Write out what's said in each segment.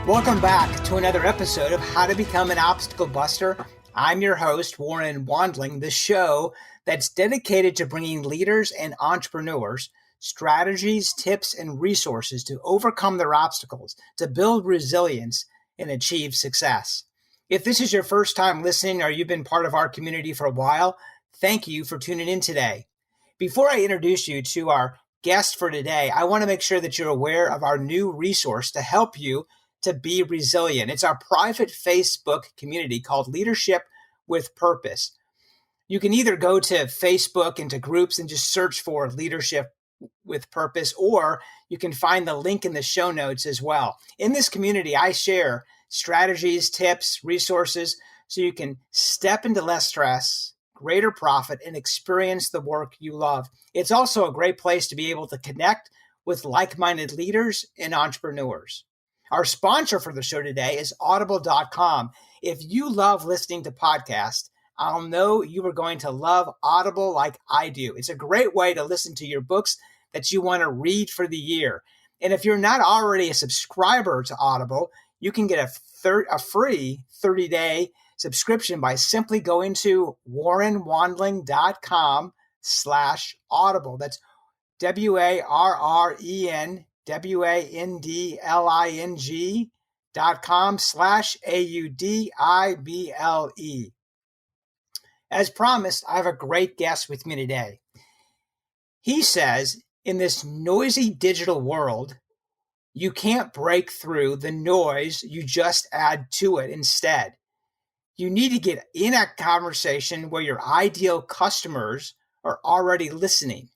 Welcome back to another episode of How to Become an Obstacle Buster. I'm your host, Warren Wandling, the show that's dedicated to bringing leaders and entrepreneurs strategies, tips, and resources to overcome their obstacles, to build resilience, and achieve success. If this is your first time listening or you've been part of our community for a while, thank you for tuning in today. Before I introduce you to our guest for today, I want to make sure that you're aware of our new resource to help you to be resilient. It's our private Facebook community called Leadership with Purpose. You can either go to Facebook into groups and just search for Leadership with Purpose, or you can find the link in the show notes as well. In this community, I share strategies, tips, resources, so you can step into less stress, greater profit, and experience the work you love. It's also a great place to be able to connect with like-minded leaders and entrepreneurs. Our sponsor for the show today is Audible.com. If you love listening to podcasts, I'll know you are going to love Audible like I do. It's a great way to listen to your books that you want to read for the year. And if you're not already a subscriber to Audible, you can get a free 30-day subscription by simply going to warrenwandling.com/audible. That's WARRENWANDLING.com/AUDIBLE. As promised, I have a great guest with me today. He says, in this noisy digital world, you can't break through the noise, you just add to it instead. You need to get in a conversation where your ideal customers are already listening.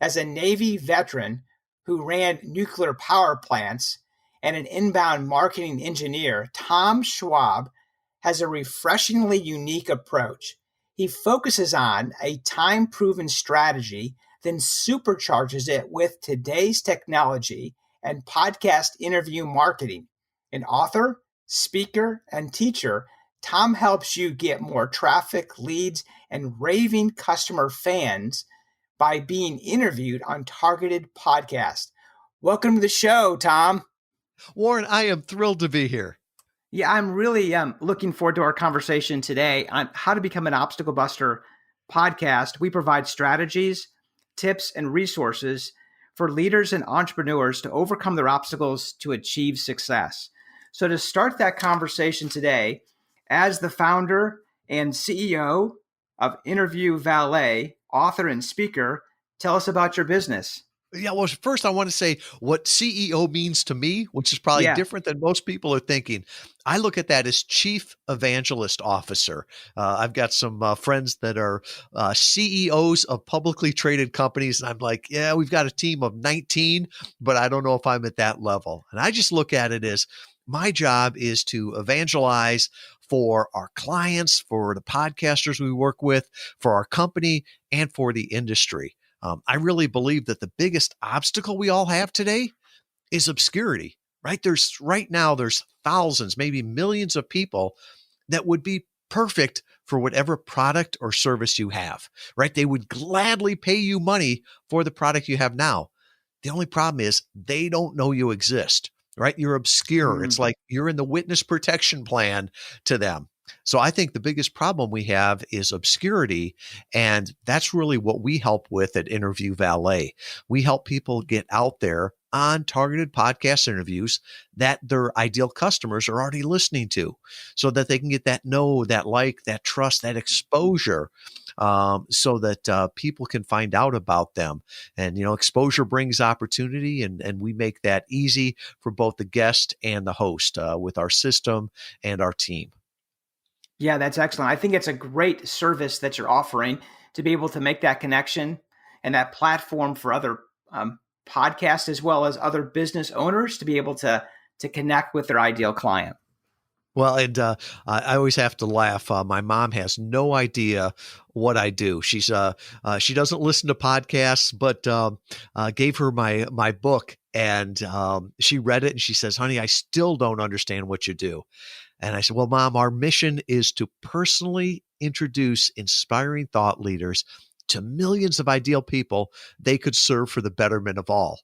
As a Navy veteran who ran nuclear power plants and an inbound marketing engineer, Tom Schwab has a refreshingly unique approach. He focuses on a time-proven strategy, then supercharges it with today's technology and podcast interview marketing. An author, speaker, and teacher, Tom helps you get more traffic, leads, and raving customer fans by being interviewed on targeted podcasts. Welcome to the show, Tom. Warren, I am thrilled to be here. Yeah, I'm really looking forward to our conversation today on How to Become an Obstacle Buster podcast. We provide strategies, tips, and resources for leaders and entrepreneurs to overcome their obstacles to achieve success. So to start that conversation today, as the founder and CEO of Interview Valet, author and speaker, tell us about your business. Yeah, well, first I want to say what CEO means to me, which is probably different than most people are thinking. I look at that as Chief Evangelist Officer. I've got some friends that are CEOs of publicly traded companies. And I'm like, yeah, we've got a team of 19, but I don't know if I'm at that level. And I just look at it as my job is to evangelize for our clients, for the podcasters we work with, for our company, and for the industry. I really believe that the biggest obstacle we all have today is obscurity, right? Right now, there's thousands, maybe millions of people that would be perfect for whatever product or service you have, right? They would gladly pay you money for the product you have now. The only problem is they don't know you exist, right? You're obscure. It's like you're in the witness protection plan to them. So I think the biggest problem we have is obscurity, and that's really what we help with at Interview Valet. We help people get out there on targeted podcast interviews that their ideal customers are already listening to, so that they can get that know, that like, that trust, that exposure, so that people can find out about them. And, exposure brings opportunity, and we make that easy for both the guest and the host with our system and our team. Yeah, that's excellent. I think it's a great service that you're offering to be able to make that connection and that platform for other podcasts as well as other business owners to be able to connect with their ideal client. Well, and I always have to laugh. My mom has no idea what I do. She doesn't listen to podcasts, but gave her my book, and she read it, and she says, "Honey, I still don't understand what you do." And I said, "Well, Mom, our mission is to personally introduce inspiring thought leaders to millions of ideal people they could serve for the betterment of all."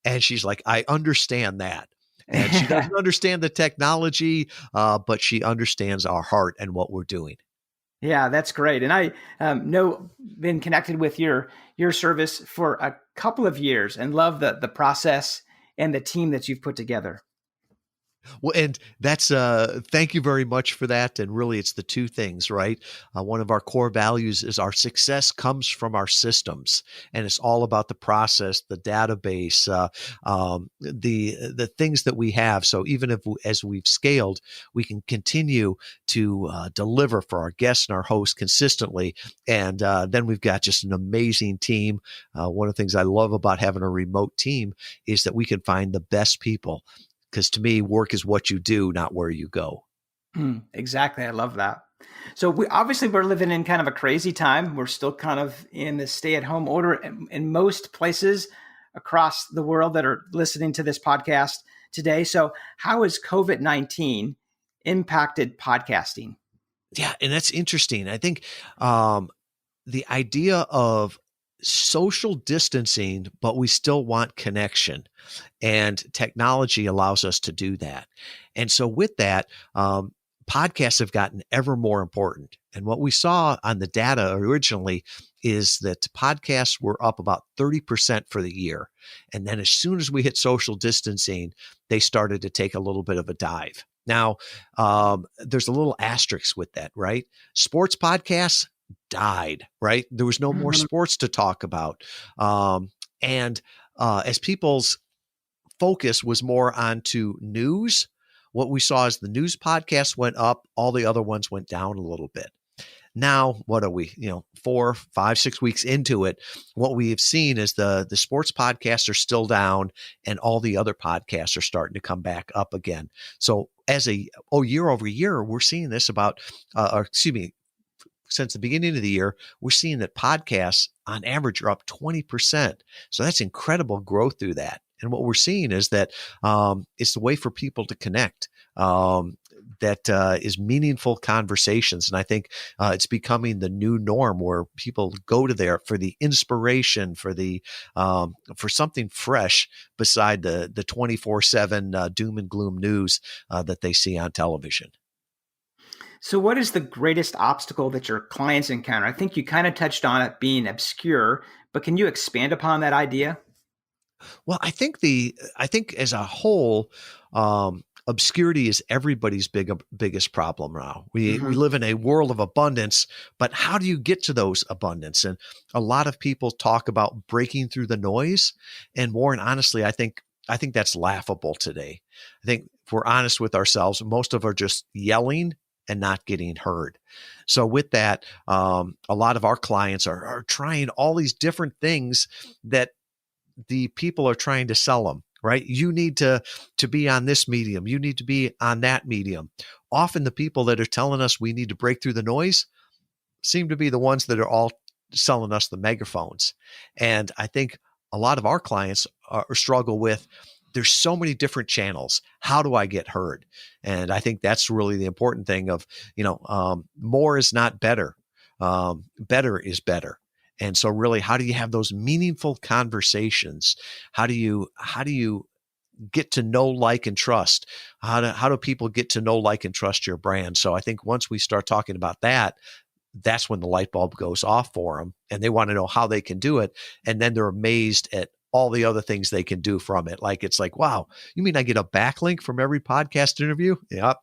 And she's like, "I understand that." And she doesn't understand the technology, but she understands our heart and what we're doing. Yeah, that's great. And I know been connected with your service for a couple of years and love the process and the team that you've put together. Well, and that's thank you very much for that. And really, it's the two things, right? One of our core values is our success comes from our systems, and it's all about the process, the database, the things that we have. So even if as we've scaled, we can continue to deliver for our guests and our hosts consistently. And then we've got just an amazing team. One of the things I love about having a remote team is that we can find the best people. Because to me, work is what you do, not where you go. Exactly. I love that. So we're living in kind of a crazy time. We're still kind of in the stay-at-home order in most places across the world that are listening to this podcast today. So how has COVID-19 impacted podcasting? Yeah, and that's interesting. I think the idea of social distancing, but we still want connection. And technology allows us to do that. And so with that, podcasts have gotten ever more important. And what we saw on the data originally is that podcasts were up about 30% for the year. And then as soon as we hit social distancing, they started to take a little bit of a dive. Now, there's a little asterisk with that, right? Sports podcasts died, right? There was no more sports to talk about. As people's focus was more onto news, what we saw is the news podcasts went up, all the other ones went down a little bit. Now, what are we, 4, 5, 6 weeks into it? What we have seen is the sports podcasts are still down and all the other podcasts are starting to come back up again. So year over year, we're seeing this since the beginning of the year, we're seeing that podcasts on average are up 20%. So that's incredible growth through that. And what we're seeing is that it's the way for people to connect. That is meaningful conversations. And I think it's becoming the new norm where people go to there for the inspiration, for something fresh beside the 24/7 doom and gloom news that they see on television. So what is the greatest obstacle that your clients encounter? I think you kind of touched on it being obscure, but can you expand upon that idea? Well, I think as a whole, obscurity is everybody's biggest problem now. We live in a world of abundance, but how do you get to those abundance? And a lot of people talk about breaking through the noise. And Warren, honestly, I think that's laughable today. I think if we're honest with ourselves, most of us are just yelling and not getting heard. So with that, a lot of our clients are trying all these different things that the people are trying to sell them, right? You need to be on this medium. You need to be on that medium. Often the people that are telling us we need to break through the noise seem to be the ones that are all selling us the megaphones. And I think a lot of our clients struggle with, there's so many different channels. How do I get heard? And I think that's really the important thing of, more is not better. Better is better. And so really, how do you have those meaningful conversations? How do you get to know, like, and trust? How do people get to know, like, and trust your brand? So I think once we start talking about that, that's when the light bulb goes off for them and they want to know how they can do it. And then they're amazed at all the other things they can do from it. Like, it's like, wow, you mean I get a backlink from every podcast interview? Yep.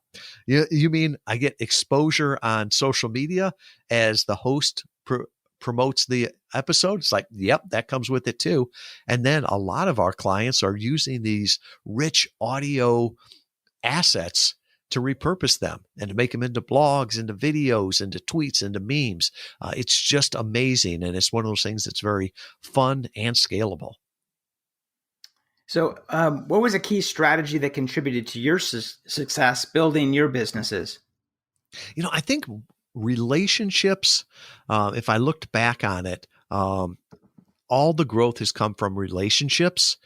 You mean I get exposure on social media as the host promotes the episode? It's like, yep, that comes with it too. And then a lot of our clients are using these rich audio assets to repurpose them and to make them into blogs, into videos, into tweets, into memes. It's just amazing. And it's one of those things that's very fun and scalable. So what was a key strategy that contributed to your success building your businesses? I think relationships, if I looked back on it, all the growth has come from relationships,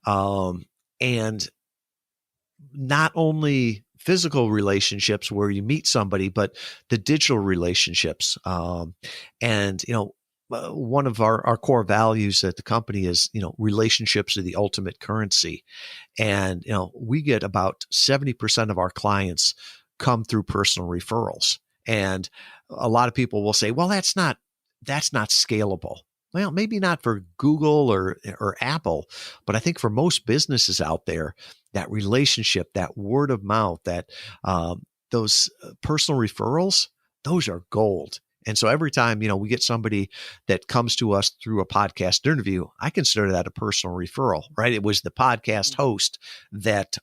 and not only physical relationships where you meet somebody, but the digital relationships. And one of our core values at the company is, relationships are the ultimate currency. And, we get about 70% of our clients come through personal referrals. And a lot of people will say, well, that's not scalable. Well, maybe not for Google or Apple, but I think for most businesses out there, that relationship, that word of mouth, that those personal referrals, those are gold. And so every time, we get somebody that comes to us through a podcast interview, I consider that a personal referral, right? It was the podcast host that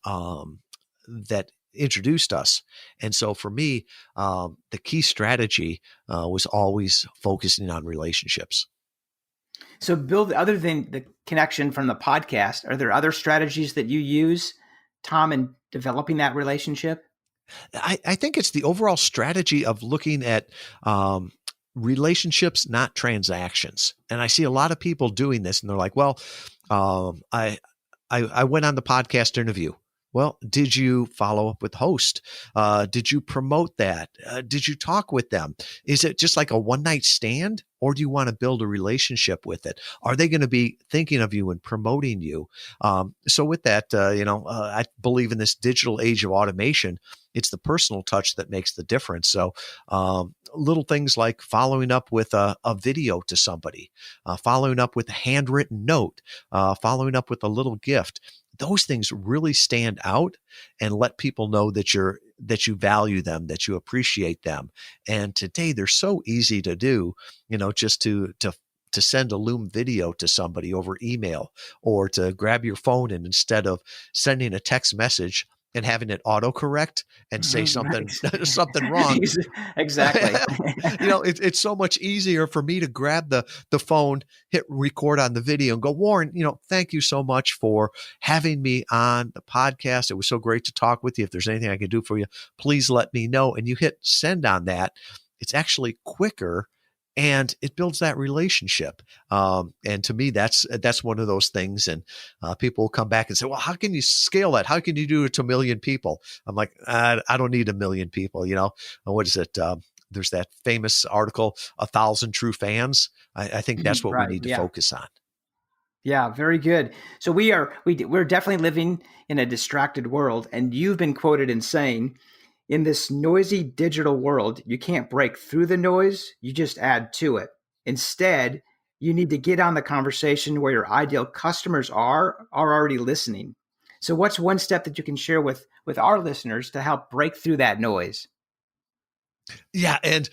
introduced us. And so for me, the key strategy was always focusing on relationships. So Bill, other than the connection from the podcast, are there other strategies that you use, Tom, in developing that relationship? I think it's the overall strategy of looking at relationships, not transactions. And I see a lot of people doing this, and they're like, well, I went on the podcast interview. Well, did you follow up with the host? Did you promote that? Did you talk with them? Is it just like a one-night stand, or do you want to build a relationship with it? Are they going to be thinking of you and promoting you? So with that, I believe in this digital age of automation. It's the personal touch that makes the difference. So little things like following up with a video to somebody, following up with a handwritten note, following up with a little gift. Those things really stand out and let people know that you value them, that you appreciate them. And today they're so easy to do, just to send a Loom video to somebody over email, or to grab your phone and instead of sending a text message and having it autocorrect and say something something wrong. Exactly. It's so much easier for me to grab the phone, hit record on the video, and go, Warren, thank you so much for having me on the podcast. It was so great to talk with you. If there's anything I can do for you, please let me know. And you hit send on that. It's actually quicker, and it builds that relationship. And to me, that's one of those things. And people will come back and say, well, how can you scale that? How can you do it to 1 million people? I'm like, I don't need 1 million people. What is it? There's that famous article, 1,000 True Fans. I think that's what we need to focus on. Yeah, very good. So we're definitely living in a distracted world. And you've been quoted in saying, in this noisy digital world, you can't break through the noise, you just add to it. Instead, you need to get on the conversation where your ideal customers are already listening. So what's one step that you can share with our listeners to help break through that noise? Yeah. And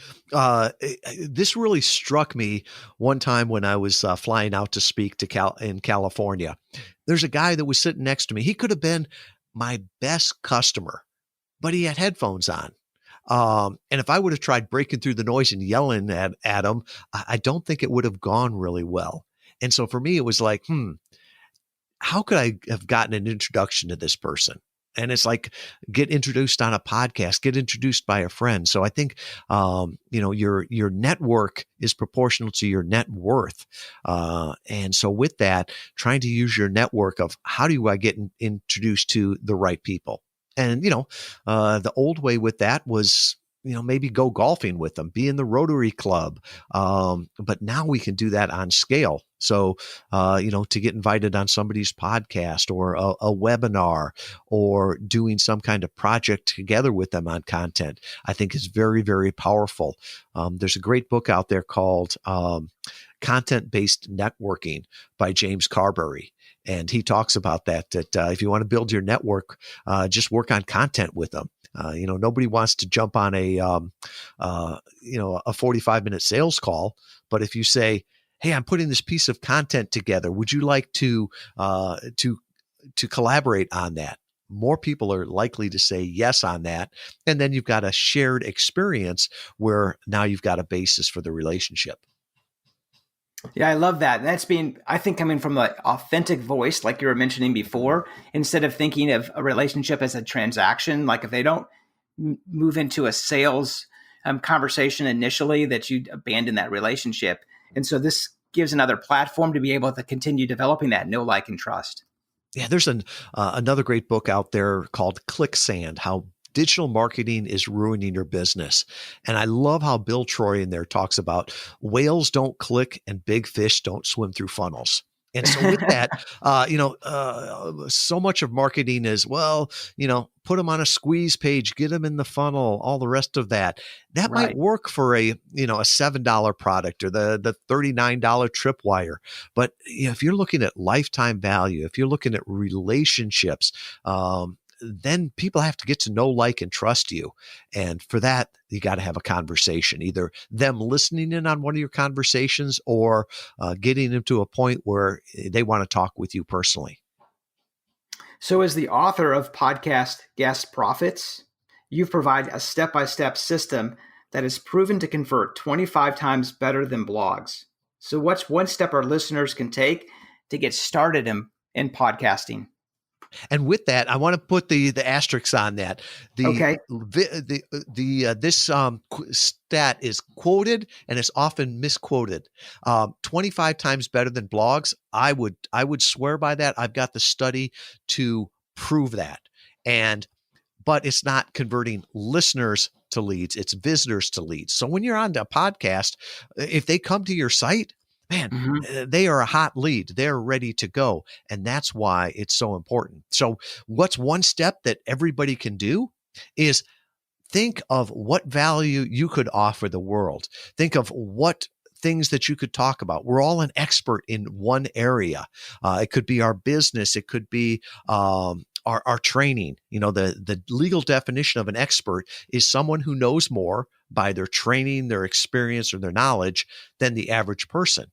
this really struck me one time when I was flying out to speak in California. There's a guy that was sitting next to me. He could have been my best customer, but he had headphones on. And if I would have tried breaking through the noise and yelling at him, I don't think it would have gone really well. And so for me, it was like, how could I have gotten an introduction to this person? And it's like, get introduced on a podcast, get introduced by a friend. So I think, your network is proportional to your net worth. And so with that, trying to use your network of how do I get introduced to the right people? And, the old way with that was, maybe go golfing with them, be in the Rotary Club. But now we can do that on scale. So, to get invited on somebody's podcast or a webinar or doing some kind of project together with them on content, I think is very, very powerful. There's a great book out there called Content-Based Networking by James Carberry. And he talks about that if you want to build your network, just work on content with them. Nobody wants to jump on a 45-minute sales call. But if you say, hey, I'm putting this piece of content together, would you like to collaborate on that? More people are likely to say yes on that. And then you've got a shared experience where now you've got a basis for the relationship. Yeah, I love that. And that's I think, coming from an authentic voice, like you were mentioning before, instead of thinking of a relationship as a transaction. Like if they don't move into a sales conversation initially, that you abandon that relationship. And so this gives another platform to be able to continue developing that know, like, and trust. Yeah, there's another great book out there called Clicksand, How digital marketing is ruining your business. And I love how Bill Troy in there talks about whales don't click and big fish don't swim through funnels. And so with that, so much of marketing is, well, put them on a squeeze page, get them in the funnel, all the rest of that. That might work for a $7 product or the $39 tripwire. But if you're looking at lifetime value, if you're looking at relationships, then people have to get to know, like, and trust you. And for that, you got to have a conversation, either them listening in on one of your conversations or getting them to a point where they want to talk with you personally. So as the author of podcast Guest Profits, you provide a step-by-step system that is proven to convert 25 times better than blogs. So what's one step our listeners can take to get started in podcasting? And with that, I want to put the asterisks on that. This stat is quoted and is often misquoted. 25 times better than blogs. I would swear by that. I've got the study to prove that. But it's not converting listeners to leads, it's visitors to leads. So when you're on a podcast, if they come to your site, man, they are a hot lead. They're ready to go. And that's why it's so important. So what's one step that everybody can do is think of what value you could offer the world. Think of what things that you could talk about. We're all an expert in one area. It could be our business. It could be our training. The legal definition of an expert is someone who knows more by their training, their experience, or their knowledge than the average person.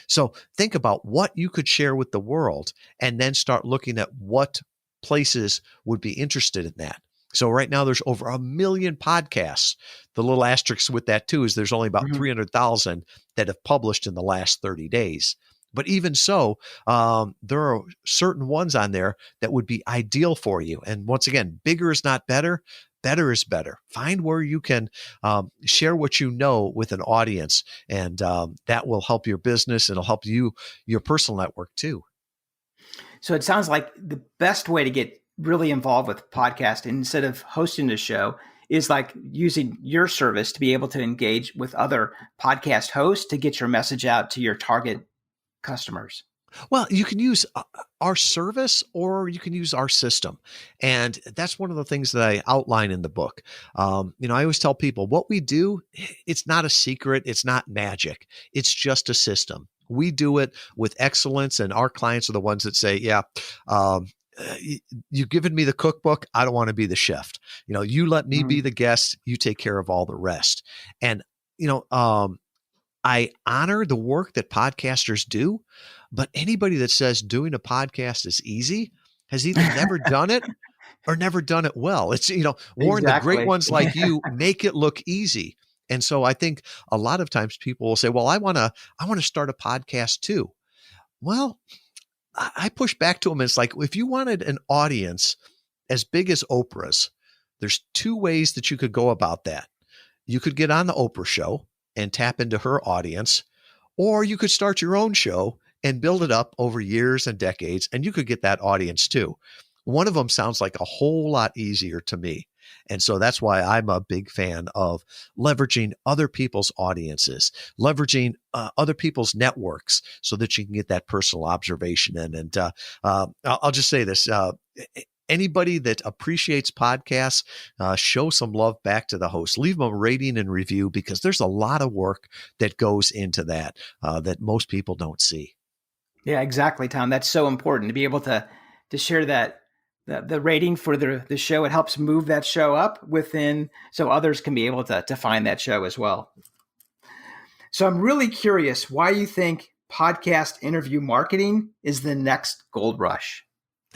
So think about what you could share with the world and then start looking at what places would be interested in that. So right now there's over 1 million podcasts. The little asterisk with that too is there's only about 300,000 that have published in the last 30 days. But even so, there are certain ones on there that would be ideal for you. And once again, bigger is not better. Better is better. Find where you can share what you know with an audience, and that will help your business. It'll help you, your personal network too. So it sounds like the best way to get really involved with podcasting instead of hosting a show is like using your service to be able to engage with other podcast hosts to get your message out to your target customers. Well, you can use our service or you can use our system. And that's one of the things that I outline in the book. I always tell people what we do, it's not a secret. It's not magic. It's just a system. We do it with excellence, and our clients are the ones that say, you've given me the cookbook. I don't want to be the chef. You let me be the guest. You take care of all the rest. And, I honor the work that podcasters do, but anybody that says doing a podcast is easy has either never done it or never done it well. It's, Warren, the great ones like you make it look easy. And so I think a lot of times people will say, well, I want to start a podcast too. Well, I push back to them. It's like, if you wanted an audience as big as Oprah's, there's 2 ways that you could go about that. You could get on the Oprah show and tap into her audience, or you could start your own show and build it up over years and decades, and you could get that audience too. One of them sounds like a whole lot easier to me. And so that's why I'm a big fan of leveraging other people's audiences, leveraging other people's networks so that you can get that personal observation in. And I'll just say this. Anybody that appreciates podcasts, show some love back to the host. Leave them a rating and review, because there's a lot of work that goes into that that most people don't see. Yeah, exactly, Tom. That's so important to be able to share that the rating for the show. It helps move that show up within, so others can be able to find that show as well. So I'm really curious why you think podcast interview marketing is the next gold rush.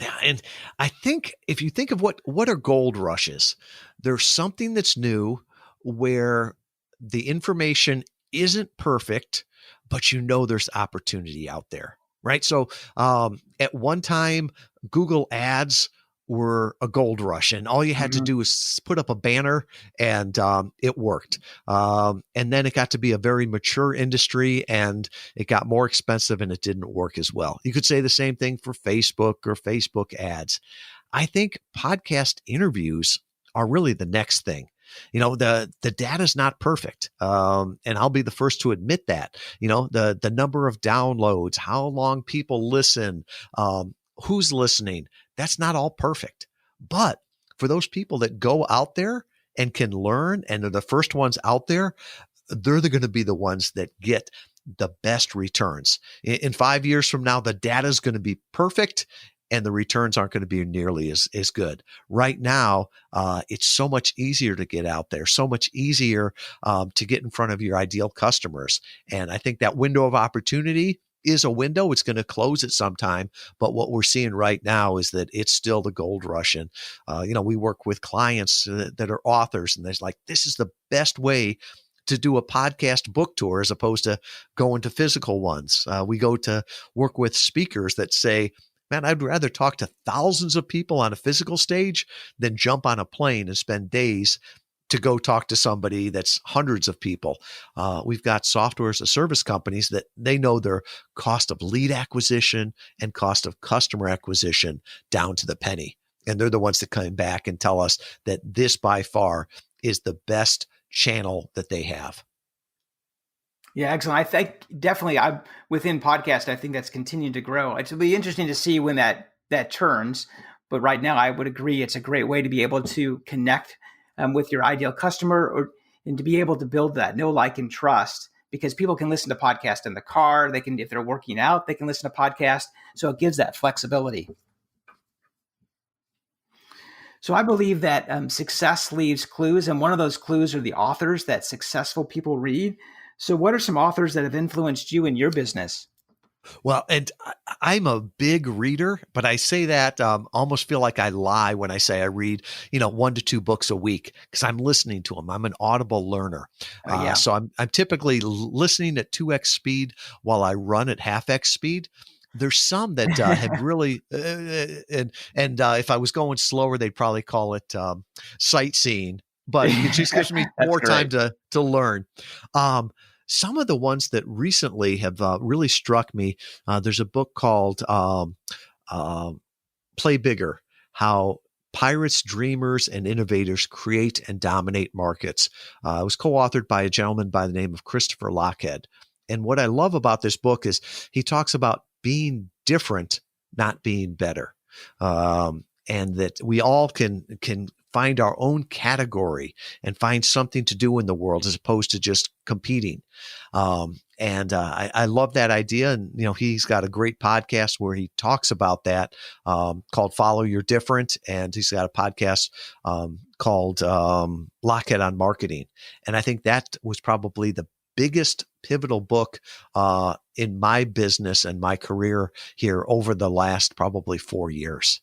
Yeah, and I think if you think of what are gold rushes, there's something that's new where the information isn't perfect, but there's opportunity out there, right? So at one time, Google Ads were a gold rush, and all you had to do was put up a banner and it worked. And then it got to be a very mature industry, and it got more expensive and it didn't work as well. You could say the same thing for Facebook or Facebook ads. I think podcast interviews are really the next thing. The data is not perfect. And I'll be the first to admit that, the number of downloads, how long people listen, who's listening, that's not all perfect. But for those people that go out there and can learn and are the first ones out there, they're going to be the ones that get the best returns. In 5 years from now, the data is going to be perfect and the returns aren't going to be nearly as good. Right now, it's so much easier to get out there, so much easier to get in front of your ideal customers. And I think that window of opportunity is a window. It's going to close at some time. But what we're seeing right now is that it's still the gold rush. And, we work with clients that are authors, and there's like, this is the best way to do a podcast book tour as opposed to going to physical ones. We go to work with speakers that say, man, I'd rather talk to thousands of people on a physical stage than jump on a plane and spend days to go talk to somebody that's hundreds of people. We've got software as a service companies that they know their cost of lead acquisition and cost of customer acquisition down to the penny. And they're the ones that come back and tell us that this by far is the best channel that they have. Yeah, excellent. I think definitely within podcast, I think that's continued to grow. It'll be interesting to see when that turns. But right now, I would agree it's a great way to be able to connect with your ideal customer and to be able to build that know, like, and trust, because people can listen to podcasts in the car. They can, if they're working out, they can listen to podcasts. So it gives that flexibility. So I believe that success leaves clues, and one of those clues are the authors that successful people read. So what are some authors that have influenced you in your business? Well, and I'm a big reader, but I say that almost feel like I lie when I say I read, 1 to 2 books a week, because I'm listening to them. I'm an audible learner. So I'm typically listening at 2x speed while I run at half x speed. There's some that have really, and if I was going slower, they'd probably call it sightseeing, but it just gives me more time to learn. Some of the ones that recently have really struck me, there's a book called Play Bigger, How Pirates, Dreamers, and Innovators Create and Dominate Markets. It was co-authored by a gentleman by the name of Christopher Lochhead. And what I love about this book is he talks about being different, not being better. And that we all can find our own category and find something to do in the world as opposed to just competing. I love that idea. And, he's got a great podcast where he talks about that, called Follow Your Different. And he's got a podcast, called, Lockhead on Marketing. And I think that was probably the biggest pivotal book, in my business and my career here over the last probably 4 years.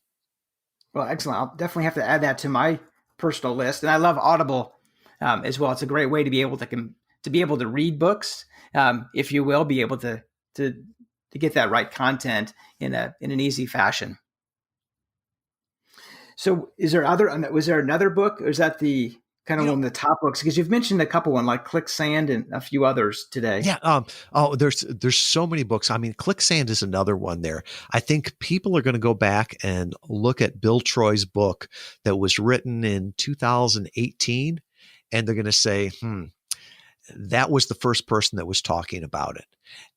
Well, excellent. I'll definitely have to add that to my personal list. And I love Audible as well. It's a great way to be able to read books, if you will, be able to get that right content in an easy fashion. So was there another book, or is that the kind of one of the top books? Because you've mentioned a couple, one like Clicksand and a few others today. Yeah. There's so many books. I mean, Clicksand is another one there. I think people are going to go back and look at Bill Troy's book that was written in 2018, and they're going to say, that was the first person that was talking about it.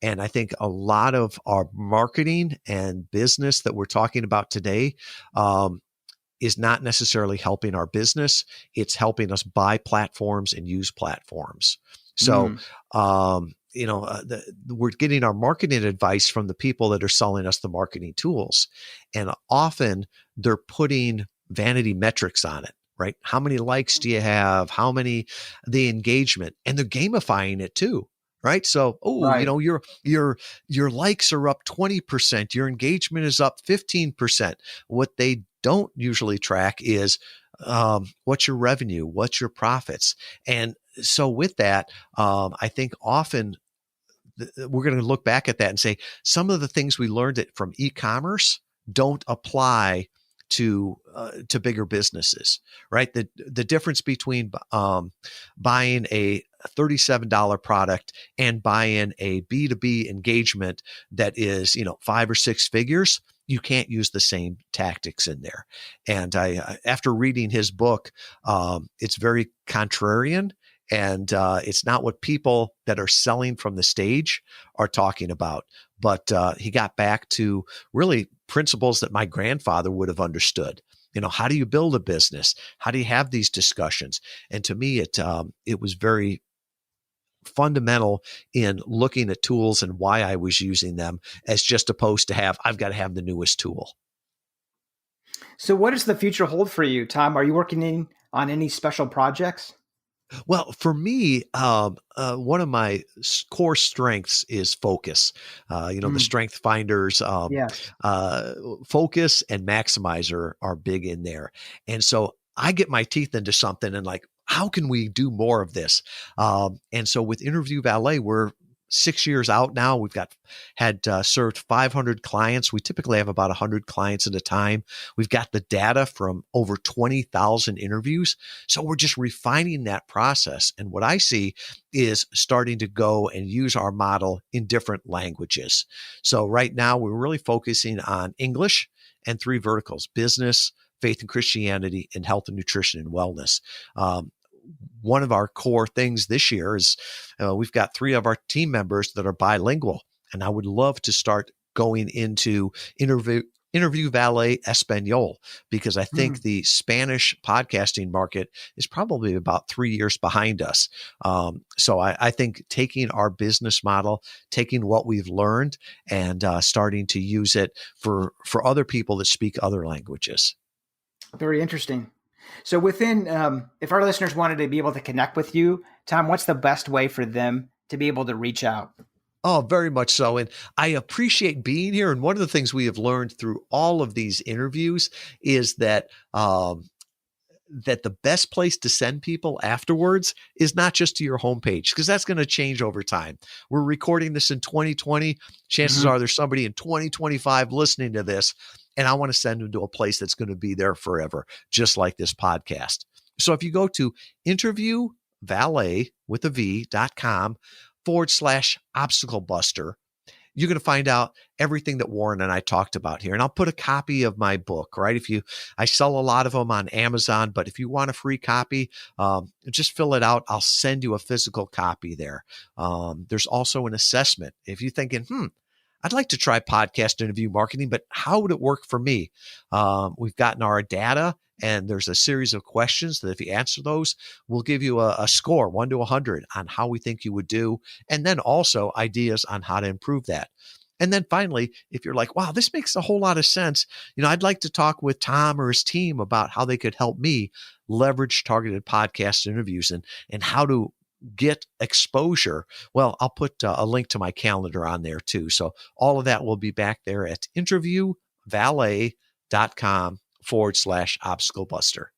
And I think a lot of our marketing and business that we're talking about today, is not necessarily helping our business. It's helping us buy platforms and use platforms. So, we're getting our marketing advice from the people that are selling us the marketing tools. And often they're putting vanity metrics on it, right? How many likes do you have? How many, the engagement, and they're gamifying it too. Right. So, your likes are up 20%. Your engagement is up 15%. What they don't usually track is what's your revenue, what's your profits. And so with that, I think often we're going to look back at that and say some of the things we learned from e-commerce don't apply to bigger businesses, right? The difference between buying a a $37 product and buy in a B2B engagement that is, 5 or 6 figures, you can't use the same tactics in there. And after reading his book, it's very contrarian. And it's not what people that are selling from the stage are talking about. But he got back to really principles that my grandfather would have understood. How do you build a business? How do you have these discussions? And to me, it was very fundamental in looking at tools and why I was using them, as just opposed to I've got to have the newest tool. So what does the future hold for you, Tom? Are you working on any special projects? Well, for me, one of my core strengths is focus. The strength finders, Yes. focus and maximizer are big in there. And so I get my teeth into something and how can we do more of this? And so with Interview Valet, we're 6 years out now. We've had served 500 clients. We typically have about 100 clients at a time. We've got the data from over 20,000 interviews. So we're just refining that process. And what I see is starting to go and use our model in different languages. So right now we're really focusing on English and 3 verticals: business, faith and Christianity, and health and nutrition and wellness. One of our core things this year is we've got 3 of our team members that are bilingual, and I would love to start going into Interview Valet Espanol, because I think the Spanish podcasting market is probably about 3 years behind us. So I think taking our business model, taking what we've learned, and starting to use it for other people that speak other languages. Very interesting. So if our listeners wanted to be able to connect with you, Tom, what's the best way for them to be able to reach out? Oh, very much so. And I appreciate being here. And one of the things we have learned through all of these interviews is that the best place to send people afterwards is not just to your homepage, because that's going to change over time. We're recording this in 2020. Chances are there's somebody in 2025 listening to this, and I want to send them to a place that's going to be there forever, just like this podcast. So if you go to interviewvalet.com/obstacle buster, you're going to find out everything that Warren and I talked about here. And I'll put a copy of my book, right? I sell a lot of them on Amazon, but if you want a free copy, just fill it out. I'll send you a physical copy there. There's also an assessment. If you're thinking, I'd like to try podcast interview marketing, but how would it work for me? We've gotten our data, and there's a series of questions that if you answer those, we'll give you a score 1 to 100 on how we think you would do, and then also ideas on how to improve that. And then finally, if you're like, wow, this makes a whole lot of sense, I'd like to talk with Tom or his team about how they could help me leverage targeted podcast interviews and how to get exposure. Well, I'll put a link to my calendar on there too. So all of that will be back there at interviewvalet.com/obstacle buster.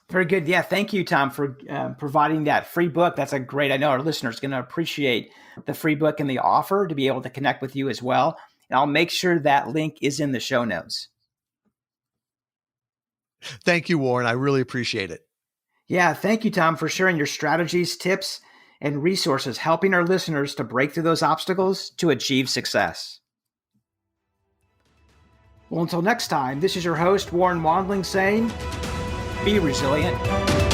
Very good. Yeah. Thank you, Tom, for providing that free book. I know our listeners are going to appreciate the free book and the offer to be able to connect with you as well. And I'll make sure that link is in the show notes. Thank you, Warren. I really appreciate it. Yeah. Thank you, Tom, for sharing your strategies, tips, and resources, helping our listeners to break through those obstacles to achieve success. Well, until next time, this is your host, Warren Wandling, saying, be resilient.